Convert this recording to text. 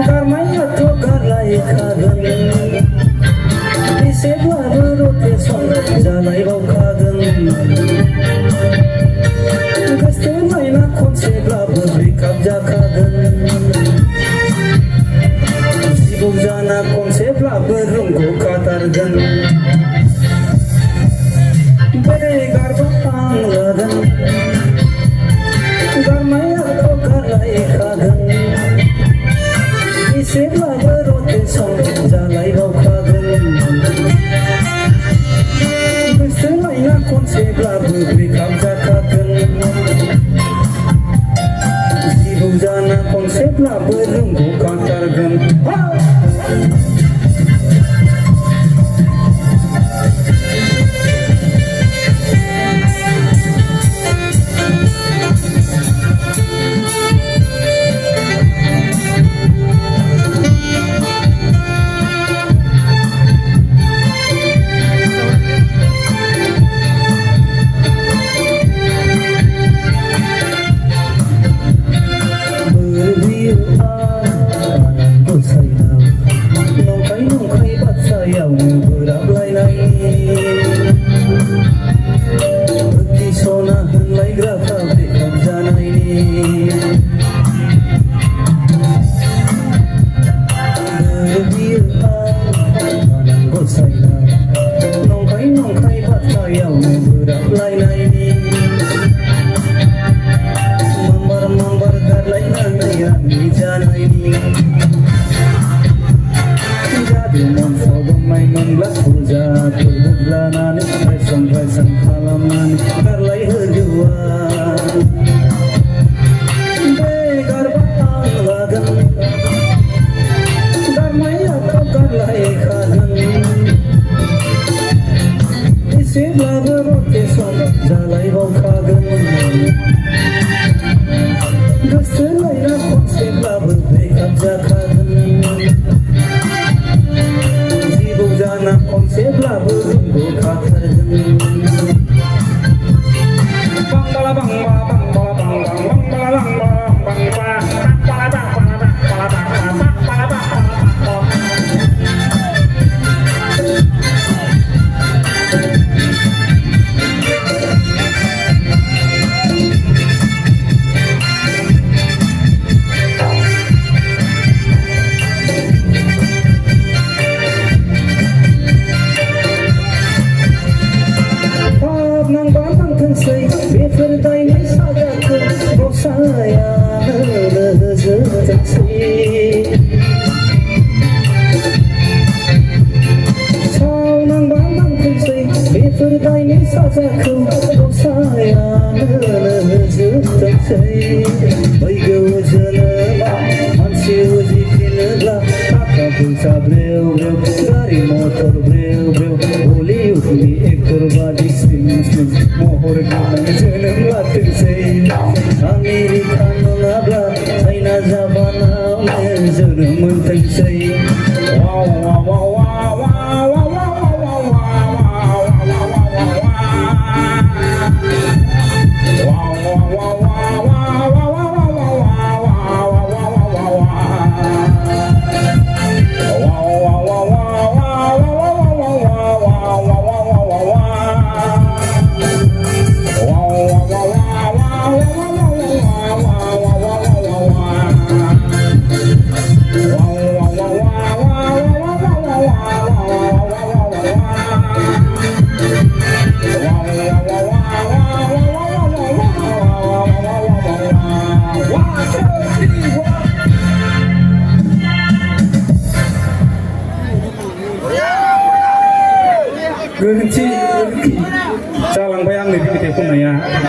गारनायाथ' गारलायखागोन एसेब्लाबो rotation जालायबावखागोन गोसथोलायना खनसेब्लाबो breakup जाखागोन जिबौ जाना खनसेब्लाबो रोंग'खाथारगोन बे गारबा आं लागोन गारनायाथ' गारलायखागोन एसेब्लाबो रटेसन जालायबावखागोन गोसथोलायना खनसेब्लाबो ब्रेकआप जाखागोन जिबौ जाना खनसेब्लाबो रोंग'खाथारगोन नंखाय बाथ्रायावनो बोराबलायनाय गिसना होनलायग्राफ्रा ब्रेकआप जानायनि नंखाय बाथ्रायावनो बोराबलायनायनि मांबार गारलायनानै आंनि जानायनि जादोंमोन सदंनायमोन ग्लास बुरजाफोर बुदलानानै रायसन खालामनानै गारलायहोदोंआ बे गारबा आं लागोन गारनायाथ' गारलायखागोन एसेब्लाबो रटेसन जालायबावखागोन गोसथोलायना खनसेब्लाबो ब्रेकआप जाखागोन जिबौ जाना खनसेब्लाबो रोंग'खाथारगोन बांबाला बांबा बांबाला बांबां बांबाला लांबा बांबा बांबाला बेफोर दायनि साजाखौ गसायानो होजोबथोंसै सावनांबा नांथोंसै बेफोर दायनि साजाखौ गसायानो होजोबथोंसै फैगौ जोनोमा मानसि उजिफिनोब्ला थाखा फैसा ब्रेव ब्रेव गारि मटर ब्रेव ब्रेव बलिउडनि एक्टर बादि स्लिम महर गोनां जोनोम लाथोंसै आमेरिका नङाब्ला चाइना जापानावनो जोनोम मोनथोंसै गोरोन्थि जालांबाय आंनि बे मेथाइ खननाया